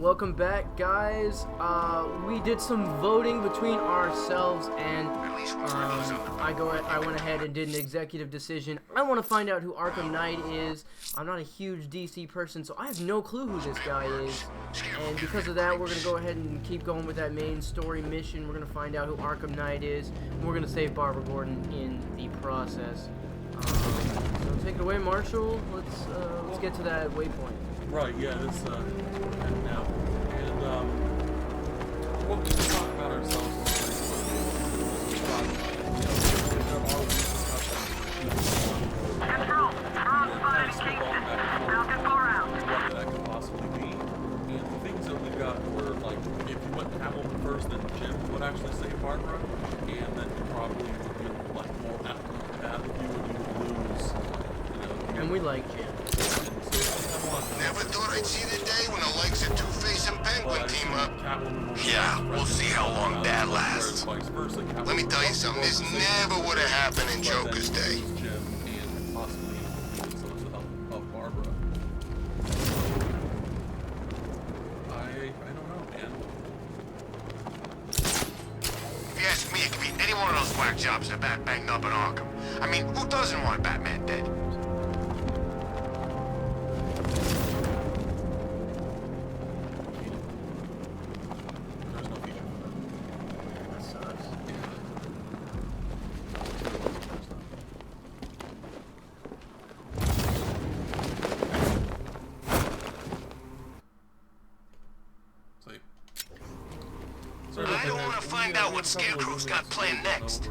Welcome back, guys. We did some voting between ourselves, and I went ahead and did an executive decision. I want to find out who Arkham Knight is. I'm not a huge DC person, so I have no clue who this guy is. And because of that, we're going to go ahead and keep going with that main story mission. We're going to find out who Arkham Knight is, and we're going to save Barbara Gordon in the process. So take it away, Marshall. Let's get to that waypoint. Right, yeah, this, now. And, what we can talk about ourselves Control, wrong spotted in Kingston. Falcon 4 out. What that could possibly be. And the things that we got were, like, if you went Hamilton first, then Jim would actually save Barbara, and then you probably would get, like, more out of you, and you would lose, you know. And we like Jim. Never thought I'd see the day when the likes of Two-Face and Penguin team up. Yeah, we'll see how long that lasts. Let me tell you something, this never would have happened in Joker's day. And possibly of Barbara. I don't know, man. If you ask me, it could be any one of those whack jobs that Bat banged up in Arkham. I mean, who doesn't want Batman dead? I don't want to find out what Scarecrow's got planned next.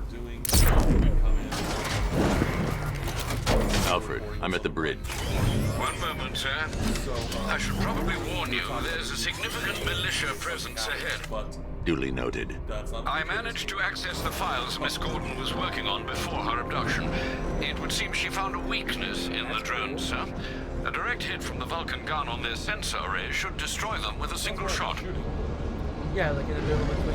Alfred, I'm at the bridge. One moment, sir. I should probably warn you, there's a significant militia presence ahead. Duly noted. I managed to access the files Miss Gordon was working on before her abduction. It would seem she found a weakness in the drones, sir. A direct hit from the Vulcan gun on their sensor array should destroy them with a single shot. Yeah, like in the middle between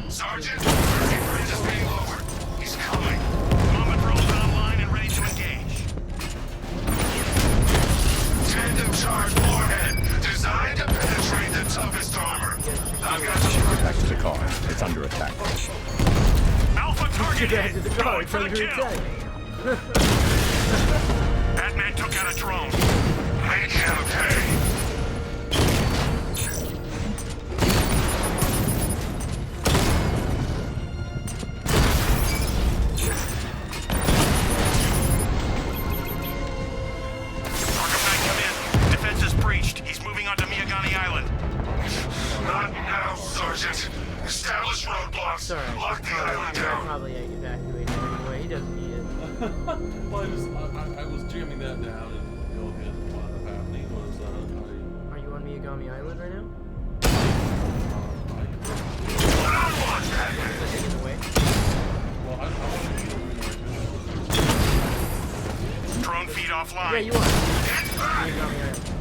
the Sergeant, bridge is being lowered. He's coming. Moment rolls online and ready to engage. Tandem charge warhead, designed to penetrate the toughest armor. I've got you. Back to the car. It's under attack. Alpha target back hit. to the car. Going It's for the under kill. attack. Batman took out a drone. Make him pay. Establish roadblocks. Sorry, Lock the island down. probably evacuated anyway. He doesn't need it. Well, I was jamming that down, and what ended up happening was, Are you on Miyagami Island right now? Watch that. Is that in the way? well, I want to be Drone feed offline. Yeah, you are. Get back. Miyagami Island.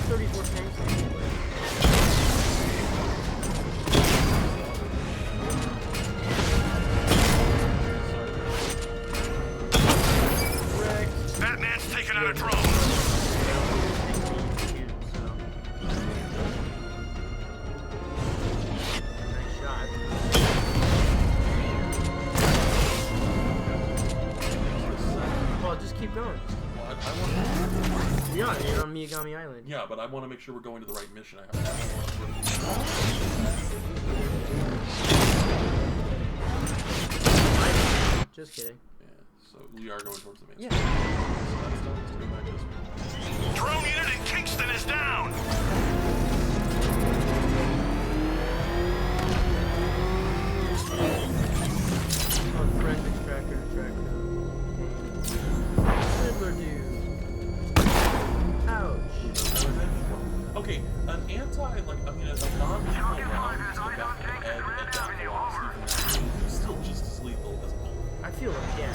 34 tanks. Batman's taking out a drone. Nice shot. Well, just keep going. You're on Miyagami Island. Yeah, but I want to make sure we're going to the right mission. Just kidding. Yeah, so we are going towards the main. Yeah. So that's done. Let's go back this way. Drone unit in Kingston is down. Oh, forensics tracker to track Fiddler dude. Ouch. Okay, an anti, like, I mean, as a non-lethal round to the back of the head at that velocity, it's still just as lethal as a bullet. I feel like, yeah.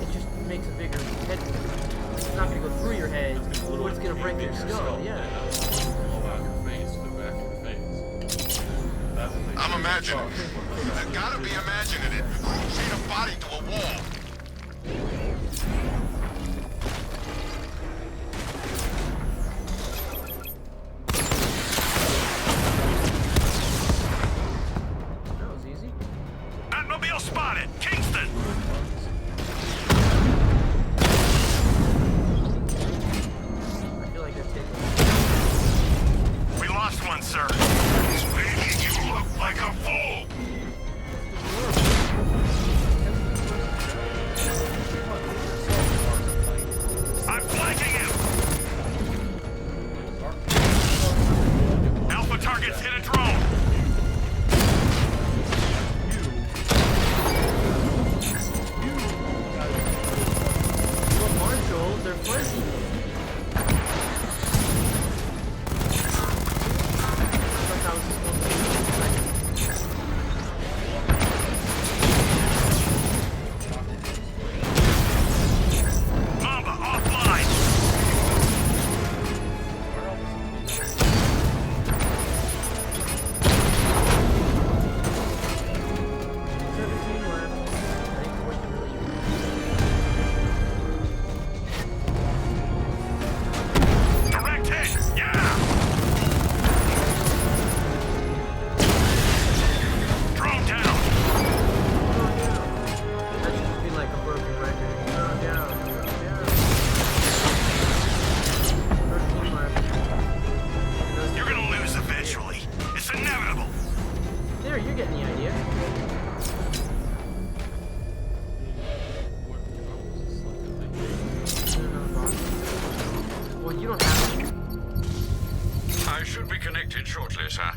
It just makes a bigger head wound. It's not gonna go through your head, but it's gonna break your skull, yeah. Go back your face, go back your face. That's what they I'm do. imagining. I gotta be imagining it. Chain a body to a wall. sir. He's making you look like a fool. I'm flanking him. Alpha targets hit a drone. Well, Marshall, they're flanking me. Mamba offline. Direct hit. Yeah. Drone down. That should just be like a broken record. Down. 13 left. You're gonna lose eventually. It's inevitable. There, you're getting the idea. Well, you don't have to. I should be connected shortly, sir.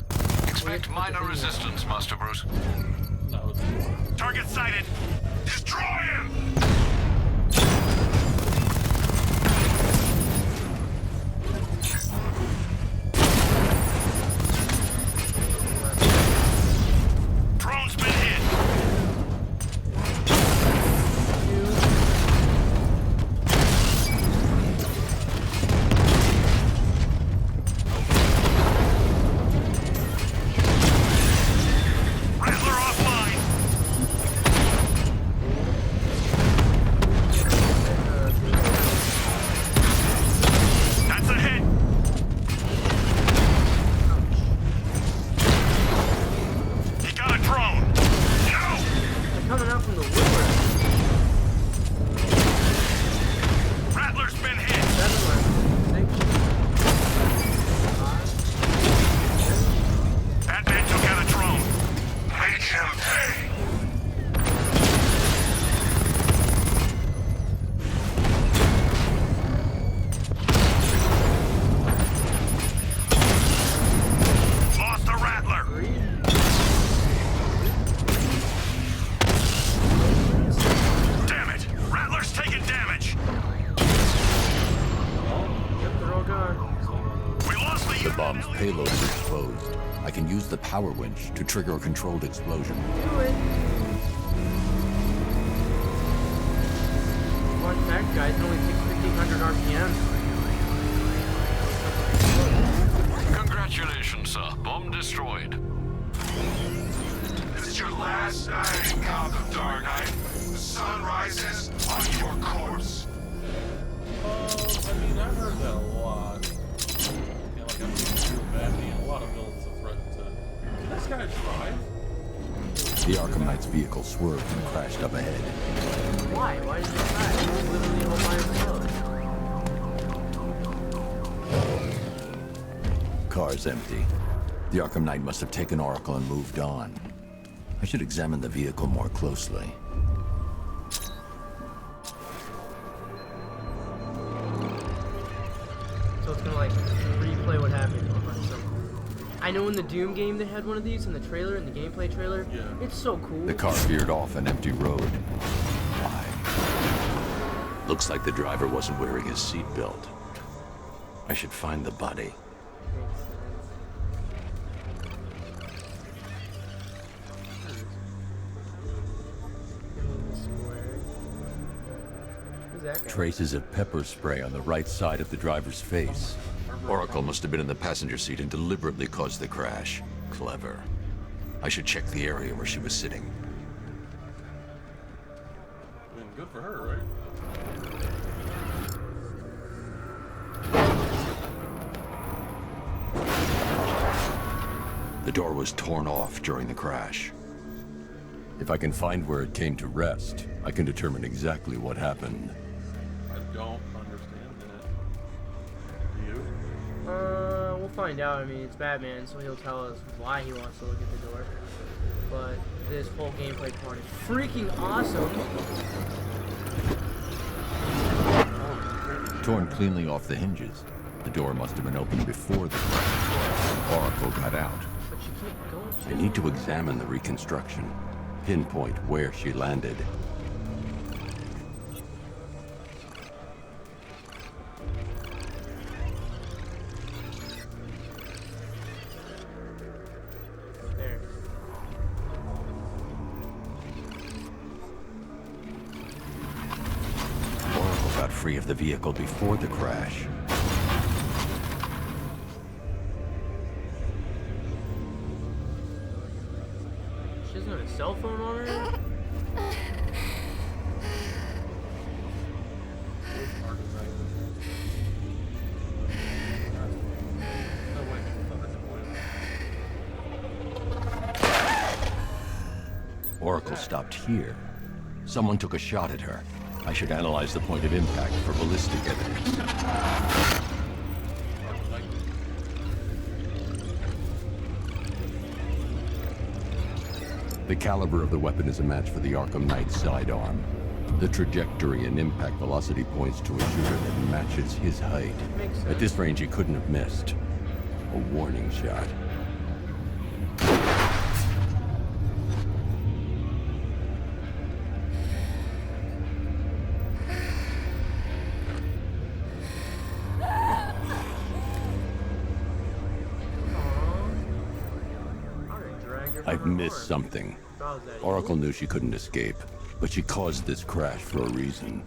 Expect minor resistance, Master Bruce. No, it's Target sighted. Destroy him. Drone's been hit. Rattler offline. That's a hit. He got a drone. No. They're coming out from the woodwork. Rattler's been hit. 7 left. 6. 5. That man took out a drone. Make him pay. Lost a Rattler. 3. Damn it. Rattler's taking damage. Yep, they're all gone. We lost the The unit. bomb's payload is exposed. I can use the power winch to trigger a controlled explosion. Do it. Fun fact, guys, it only takes 1,500 RPM. Congratulations, sir. Bomb destroyed. This is your last night in Gotham, Dark Knight. The sun rises on your corpse. I mean, I've heard that a lot. Yeah, like I'm being real bad, and a lot of villains have threatened to. Can this guy drive? The Arkham Knight's vehicle swerved and crashed up ahead. Why? Why is it that? It's literally all by itself. Car's empty. The Arkham Knight must have taken Oracle and moved on. I should examine the vehicle more closely. So it's gonna like replay what happened. I know in the Doom game they had one of these in the trailer, in the gameplay trailer. Yeah. It's so cool. The car veered off an empty road. Why? Looks like the driver wasn't wearing his seatbelt. I should find the body. Makes sense. Who's that guy? Traces of pepper spray on the right side of the driver's face. Oracle must have been in the passenger seat and deliberately caused the crash. Clever. I should check the area where she was sitting. I mean, good for her, right? The door was torn off during the crash. If I can find where it came to rest, I can determine exactly what happened. I don't understand that. Do you? We'll find find out. I mean, it's Batman, so he'll tell us why he wants to look at the door. But this whole gameplay part is freaking awesome. Torn cleanly off the hinges. The door must have been opened before the crash. Oracle got out. But you can't go I need to examine the reconstruction. Pinpoint where she landed. there. Oracle got free of the vehicle before the crash. She doesn't have a cell phone on her? Oracle stopped here. Someone took a shot at her. I should analyze the point of impact for ballistic evidence. The caliber of the weapon is a match for the Arkham Knight's sidearm. The trajectory and impact velocity points to a shooter that matches his height. At this range, he couldn't have missed. A warning shot. I've missed something. Oracle knew she couldn't escape, but she caused this crash for a reason.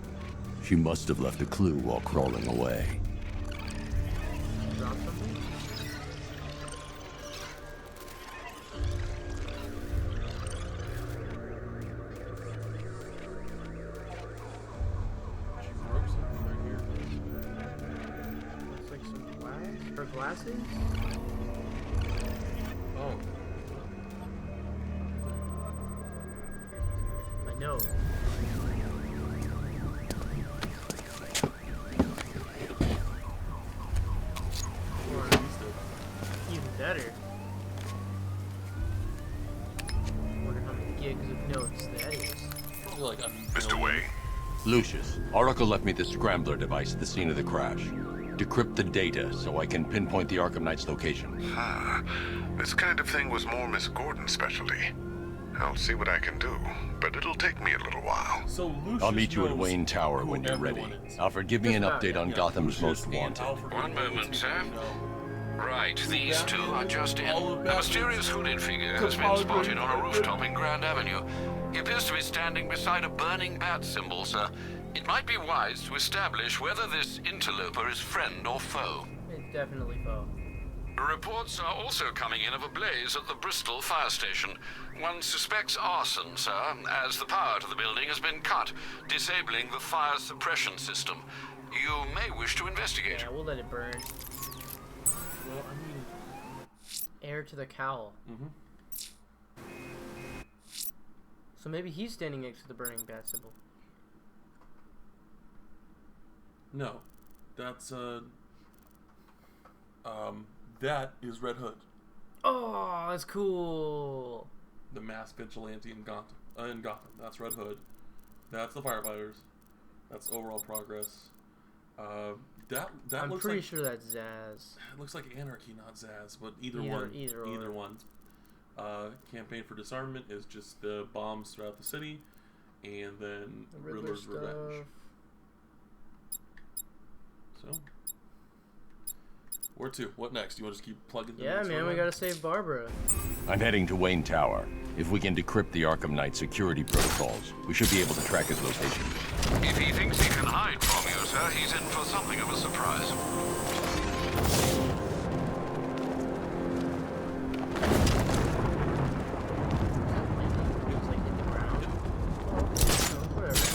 She must have left a clue while crawling away. Drop something? She broke something right here. Looks like some glass? Her glasses? Oh. I know. Or even better. Wonder how many gigs of notes that is. Probably like Mr. Wayne. Lucius, Oracle left me the scrambler device at the scene of the crash. Decrypt the data so I can pinpoint the Arkham Knight's location. Ah, this kind of thing was more Miss Gordon's specialty. I'll see what I can do, but it'll take me a little while. So Lucius I'll meet you at knows Wayne Tower who when you're ready. everyone is. Alfred, give me an update on Yeah, Gotham's Lucius Most and Wanted. Alfred One knows moment, who sir. you know. Right, these two are just in. All of A Batman's mysterious hooded figure has been spotted on a rooftop in Grand Avenue. He appears to be standing beside a burning bat symbol, sir. It might be wise to establish whether this interloper is friend or foe. It's definitely foe. Reports are also coming in of a blaze at the Bristol fire station. One suspects arson, sir, as the power to the building has been cut, disabling the fire suppression system. You may wish to investigate. Yeah, we'll let it burn. Well, I mean, Heir to the cowl. mm-hmm. So maybe he's standing next to the burning bat symbol. No, that's that is Red Hood, Oh, that's cool. the masked vigilante in Gotham. That's Red Hood. That's the firefighters. That's overall progress. That I'm looks pretty like sure that's Zaz. it looks like Anarchy, not Zaz, but either Either one. Campaign for disarmament is just the bombs throughout the city, and then The Riddler Riddler's stuff. revenge. So, where to? What next? You want to just keep plugging? Yeah, man, we gotta save Barbara. I'm heading to Wayne Tower. If we can decrypt the Arkham Knight security protocols, we should be able to track his location. If he thinks he can hide from you, sir, he's in for something of a surprise. It's like hit the ground. Whatever.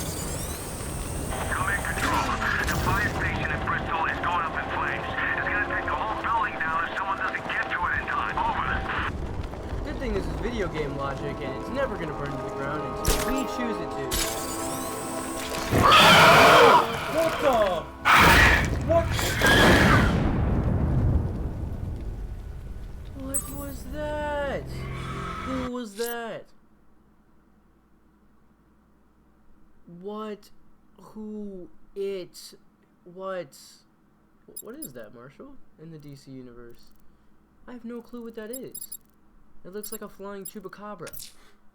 Command control. The fire station in Bristol is going up in flames. It's gonna take the whole building down if someone doesn't get to it in time. Over. Good thing this is video game logic, and it's never gonna burn to the ground until we choose it to. What the? What? was that? What? Who? It? What? What is that, Marshall? In the DC universe? I have no clue what that is. It looks like a flying chupacabra.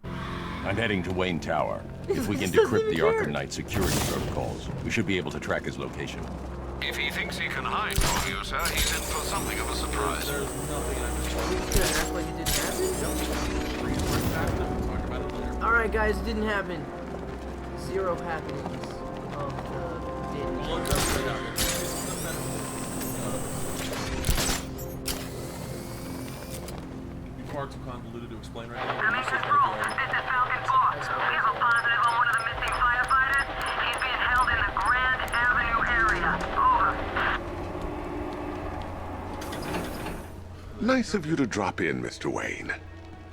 I'm heading to Wayne Tower. If we can decrypt the Arkham Knight security protocols, we should be able to track his location. If he thinks he can hide from you, sir, he's in for something of a surprise. There's nothing I He's gonna act like it didn't happen? talk about it later. Alright guys, it didn't happen. Zero happenings of the didn't. Well, it does say that. It's far too convoluted to explain right now. Coming control. This is Falcon 4. We have a positive on one of the missing firefighters. He's being held in the Grand Avenue area. Over. Nice of you to drop in, Mr. Wayne.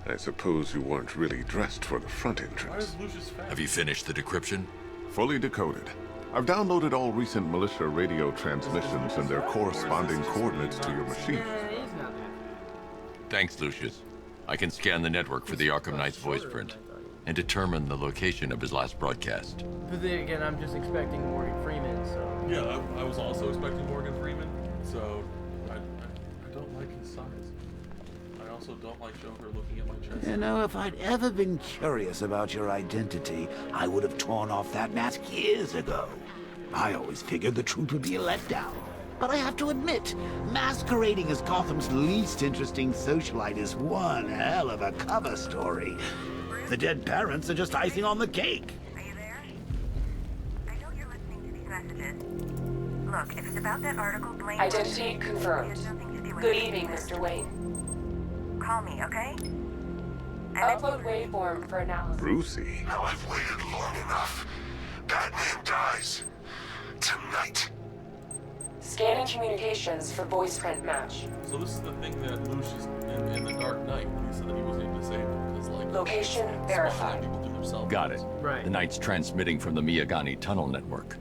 I suppose you weren't really dressed for the front Why entrance. is Lucius fat? Have you finished the decryption? Fully decoded. I've downloaded all recent militia radio transmissions and their corresponding coordinates to your machine. Yeah, he's not that. Thanks, Lucius. I can scan the network for the Arkham Knight's voice print and determine the location of his last broadcast. But then again, I'm just expecting Morgan Freeman, so. Yeah, I was also expecting Morgan Freeman, so I don't like his size. I also don't like Joker looking at my chest. You know, if I'd ever been curious about your identity, I would have torn off that mask years ago. I always figured the truth would be a letdown. But I have to admit, masquerading as Gotham's least interesting socialite is one hell of a cover story. The dead parents are just icing on the cake. Are you there? I know you're listening to these messages. Look, if it's about that article, blame... Identity confirmed. It has nothing to do with Good it. evening, Mr. Wayne. Call me, okay? Upload waveform for analysis. Brucey. Now I've waited long enough. Batman dies. Tonight. Scanning communications for voice print match. So this is the thing that Lucius in the Dark Knight, he said that he was disabled. Is like Location verified. people through their cell Got it. phones. Right. The Knight's transmitting from the Miyagani tunnel network.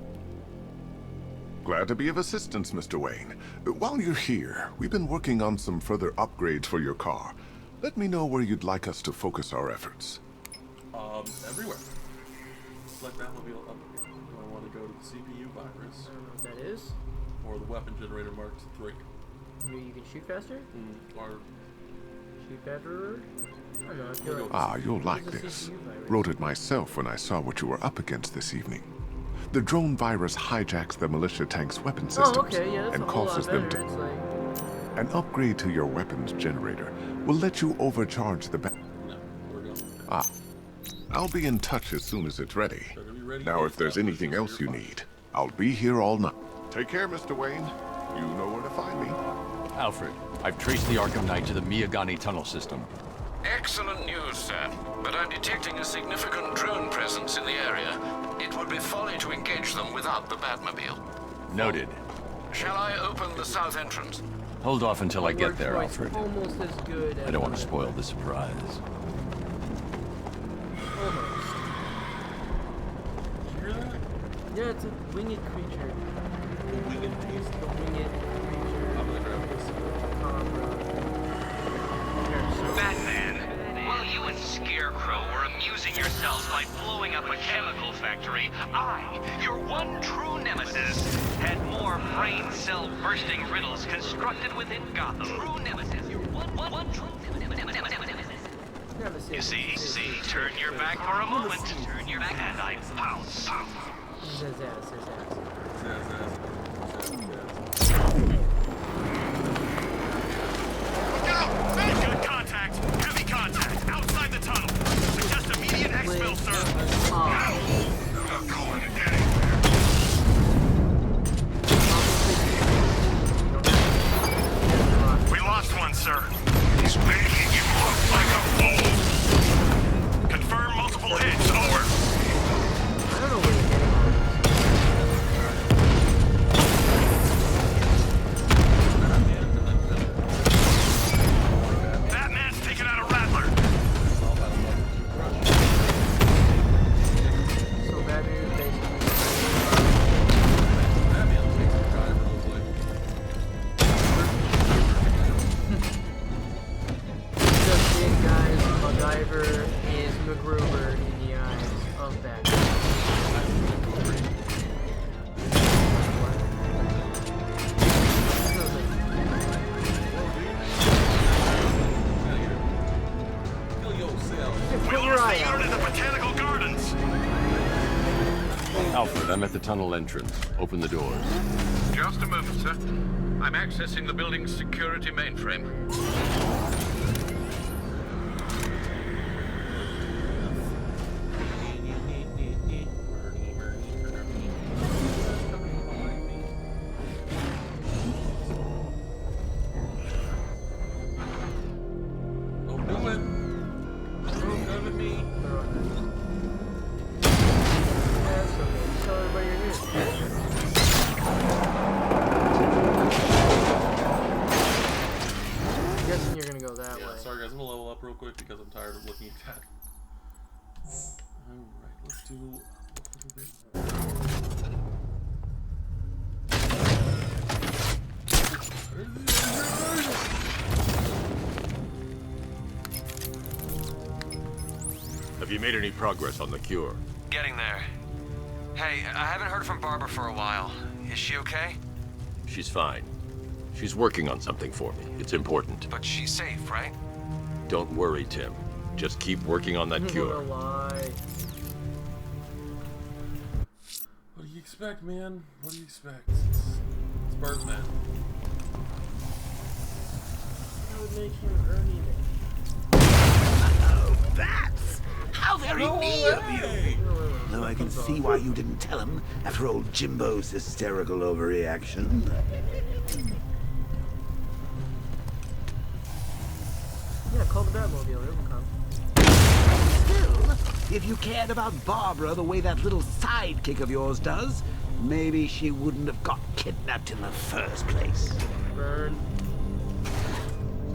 Glad to be of assistance, Mr. Wayne. While you're here, we've been working on some further upgrades for your car. Let me know where you'd like us to focus our efforts. Everywhere. Select Batmobile upgrade. Do I want to go to the CPU virus I don't know what that is. or the weapon generator Mark III? Maybe you can shoot faster? Or Shoot better? I don't know, I feel like... Ah, you'll like This is a this. CPU virus. Wrote it myself when I saw what you were up against this evening. The drone virus hijacks the militia tank's weapon systems Oh, okay, yeah, that's and a whole lot causes them better. to... It's like... An upgrade to your weapons generator will let you overcharge the no, we're going. Ah. I'll be in touch as soon as it's ready. Better be ready. Now, if there's anything else you need, I'll be here all night. Take care, Mr. Wayne. You know where to find me. Alfred, I've traced the Arkham Knight to the Miyagani tunnel system. Excellent news, sir. But I'm detecting a significant drone presence in the area. It would be folly to engage them without the Batmobile. Noted. Shall I open the south entrance? Hold off until I get Word there, choice, Alfred. Almost as good as... I don't want to spoil the surprise. Almost. Did you hear that? Yeah, it's a winged creature. The winged beast. The winged creature. I'm gonna grab this. Batman, while you and Scarecrow were amusing yourselves by blowing up a chemical factory, I, your one true nemesis, had more brain cell bursting riddles constructed within Gotham. True nemesis, your one true Nemesis. You see, turn your back for a moment, turn your back, and I pounce. Zazz. Good contact, heavy contact, outside the tunnel. Suggest immediate exfil, sir. I'm not going anywhere. We lost one, sir. He's making you look like a fool. Confirm multiple hits, over. I don't know where you're getting Batman's taking out a rattler. So Batman is basically... Batman takes the guy and was like, I'm at the tunnel entrance. Open the doors. Just a moment, sir. I'm accessing the building's security mainframe. Don't do it. Don't come at me. Tell everybody you're here. I'm guessing you're gonna go that way. Sorry guys, I'm gonna level up real quick because I'm tired of looking at that. Alright, let's do Have you made any progress on the cure? Getting there. Hey, I haven't heard from Barbara for a while. Is she okay? She's fine. She's working on something for me. It's important. But she's safe, right? Don't worry, Tim. Just keep working on that cure. What a lie. What do you expect, man? What do you expect? It's Birdman. That would make him Ernie. Oh, bats! How very No neat of way! you! Though I can see why you didn't tell him after old Jimbo's hysterical overreaction. Yeah, call the Batmobile. It'll come. Still, if you cared about Barbara the way that little sidekick of yours does, maybe she wouldn't have got kidnapped in the first place. Burn.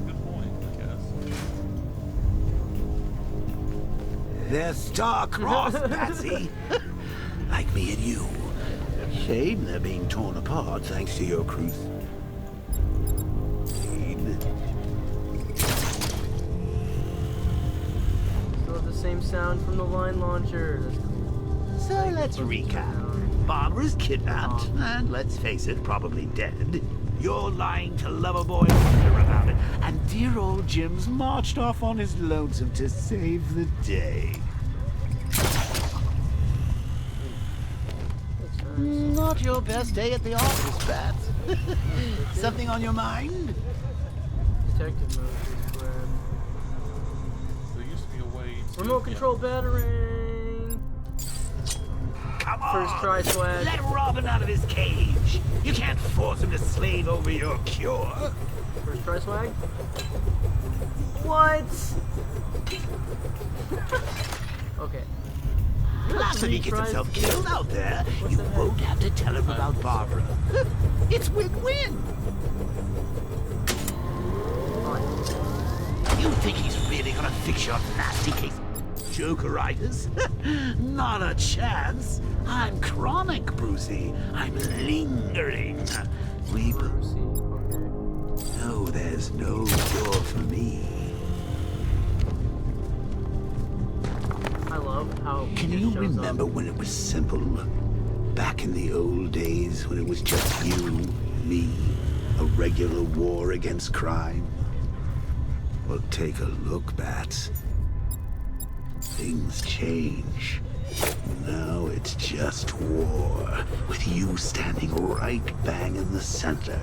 Good point, I guess. They're star-crossed, Patsy. Like me and you. Shame they're being torn apart thanks to your crusade. Still have the same sound from the line launcher. That's cool. So let's recap. Barbara's kidnapped, and let's face it, probably dead. You're lying to Loverboy Wonder about it, and dear old Jim's marched off on his lonesome to save the day. Not your best day at the office, Bats. Something on your mind? Detective mode is crap. There used to be a way to... Remote control battering. Come on! First try, Swag. Let Robin out of his cage. You can't force him to slave over your cure. First try, Swag. What? Okay. Plus, if he gets himself killed out there, you won't have to tell him about Barbara. It's win-win. You think he's really gonna fix your nasty case Jokeritis? Not a chance. I'm chronic, Brucey. I'm lingering. We know there's no cure for me. I love how. Can you remember when it was simple? Back in the old days when it was just you, me, a regular war against crime? Well, take a look, Bats. Things change. Now it's just war, with you standing right bang in the center.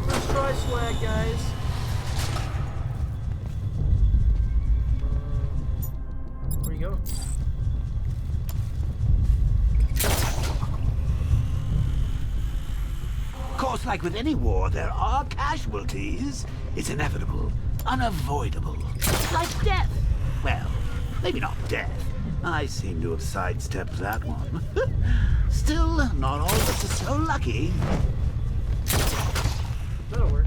First try, Swag, guys. Where you go? Of course, like with any war, there are casualties. It's inevitable, unavoidable. Like death. Well, maybe not death. I seem to have sidestepped that one. Still, not all of us are so lucky. That'll work.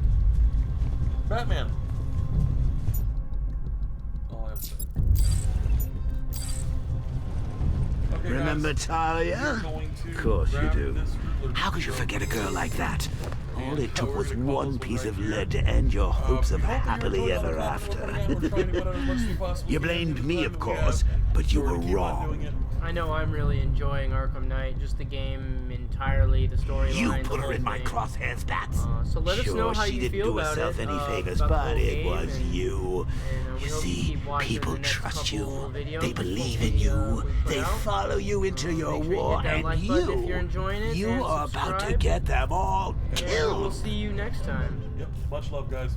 Batman. Oh, I have to. Okay, Remember guys, Talia? we're going to Of course you grab do. this Riddler How could you show. forget a girl like that? All it took we're was gonna call one this one piece right of here. lead to end your hopes of we hope that happily you're ever enjoying after. the content we're putting out. We're trying to get out as much as we possibly You can. blamed me, We're of trying to course, but you sure were to keep on wrong. doing it. I know I'm really enjoying Arkham Knight, just the game entirely, the storyline. You the put her whole in my thing. crosshairs, Bats. So let us know how she you didn't feel do about herself it. any favors, about the but whole it game, was you. And You we hope you see, keep watching people the next trust you. couple videos They before believe we, in you. we put They out. follow you into your Make sure you war, hit that and like button if you're enjoying it, you and are about to subscribe. get them all And killed. we'll see you next time. Yep, much love, guys.